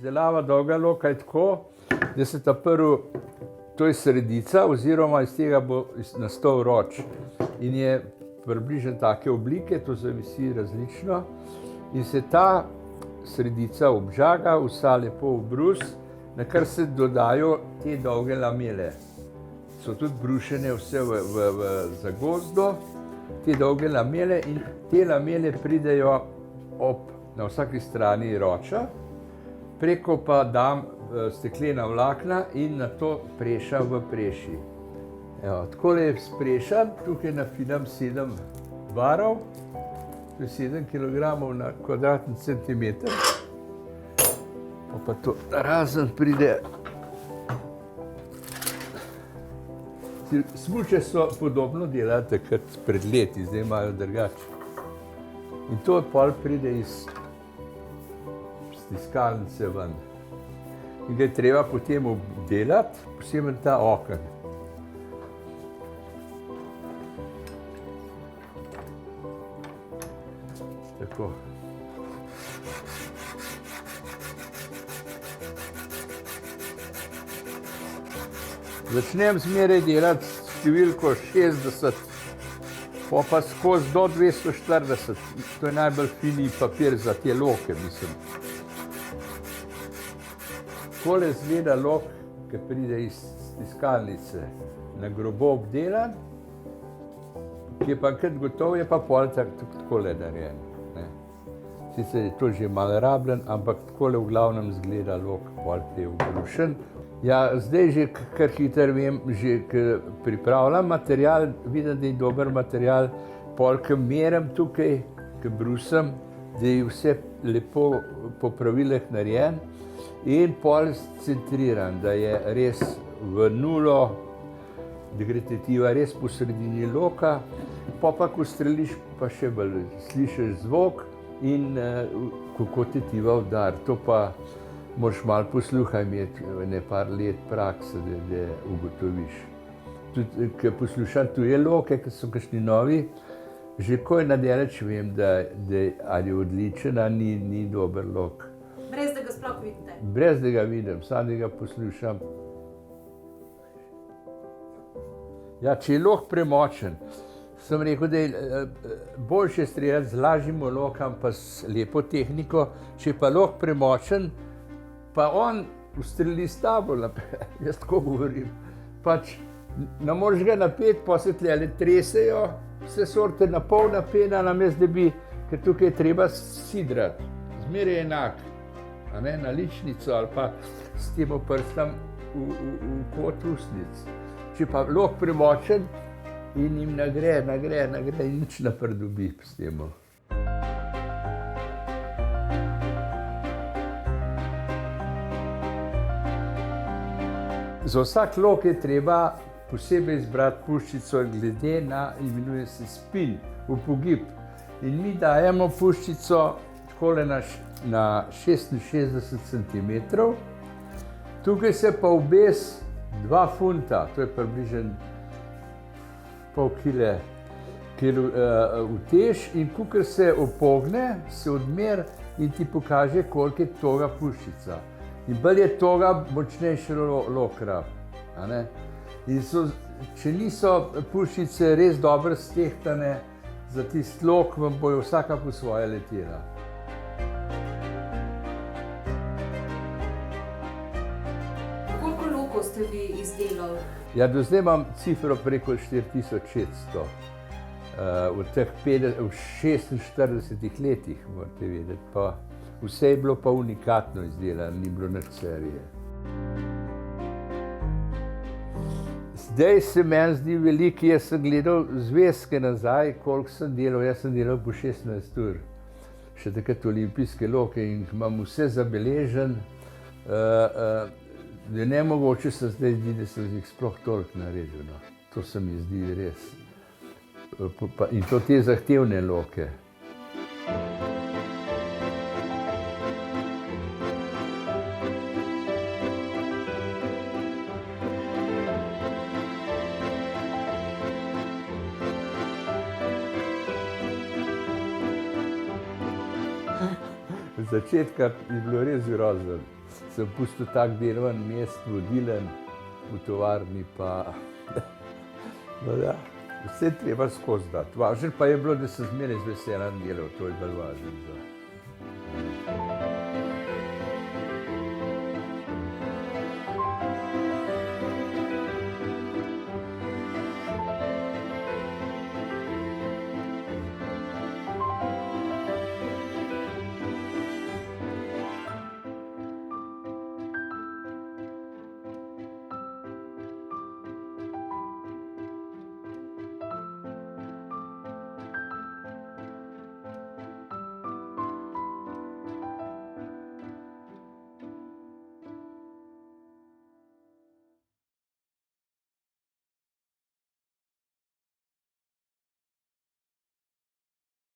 Izdelava dolga loka je tako, da se ta prvi, to je sredica, oziroma iz tega bo nastal roč. In je približno take oblike, to zavisi različno. In se ta sredica obžaga, vsa lepo v brus, na kar se dodajo te dolge lamele. So tudi brušene vse v zagozdo, te dolge lamele, in te lamele pridejo na vsaki strani roča, preko pa dam steklena vlakna in nato prešam v preši. Evo, takole je sprešan, tukaj nafinam 7 barov, to je 7 kg na kvadratni centimeter. Pa to razen pride. Smuče so podobno delali takrat pred leti, zdaj imajo drugače. In to pol pride iz stiskalnice ven. In ga je treba potem obdelati, posebej ta oken. Tako. Začnem zmeraj delati številko 60, pa skozi do 240. To je najbolj fini papir za te loke, mislim. Takole izgleda lok, ki pride iz stiskalnice, na grobo obdelan, ki je pa enkrat gotov, je pa pol takole narejen. Sicer je to že malo rabljen, ampak takole v glavnem izgleda lok, pol je obrušen. Ja, zdaj že kar hitro vem, že pripravljam material, vidim, da je dober material, pol, ko merim tukaj, ko brusam, da je vse lepo po pravilih narejen in pol centriran, da je res v nulo, da gre tetiva res po sredini loka, pa ko streliš, pa še bolj slišiš zvok in kako tetiva udar. To pa moraš malo posluha imeti, par let prakse, da ugotoviš. Tudi, ko poslušam tuje loke, ki so kakšni novi, že ko je nadaleč vem, da ali je odličen, ali ni dober lok. Brez da ga sploh vidite? Brez da ga vidim, samo da ga poslušam. Ja, če je lok premočen, sem rekel, da je boljše streljati z lažjim lokom, pa z lepo tehniko, če je pa lok premočen, pa on ustreli s tabo, jaz tako govorim. Pač, ne moreš ga napeti, pa se tlele tresejo, vse sorte na pol napena, namesto da bi, ker tukaj je treba sidrati. Zmeraj je enak, na ličnico ali pa s tem prstom v kot ustnic. Če pa lok premočen in jim nagre in nič ne pridobi s tem. Za vsak lok je treba posebej izbrati puščico glede na, imenuje se spin, upogib. In mi dajemo puščico takole na 66 cm. Tukaj se pa obes 2 funta, to je približno pol kile utež, in kakor se opogne, se odmeri in ti pokaže, koliko je toga puščica. In bolj je toga, močnejši lok rab. In če niso puščice res dobro stehtane, za tisti lok vam bojo vsaka po svoje letela. Koliko lokov ste vi izdelali? Ja, do zdaj imam cifro preko 4600. V teh 46 letih, morate vedeti, pa vse je bilo pa unikatno izdelano, ni bilo nič serije. Zdaj se meni zdi veliko, jaz sem gledal zvezke nazaj, koliko sem delal, jaz sem delal po 16 ur. Še takrat olimpijske loke in imam vse zabeležen. Nemogoče se zdaj zdi, da sem jih sploh toliko naredil. To se mi zdi res. In to te zahtevne loke. Začetka je bilo res grozno. sem pustil tak deloven mest, vodilen, v tovarni pa, no ja, vse treba skozi dati. Važno pa je bilo, da sem zmeraj z veseljem delal, to je bolj važno.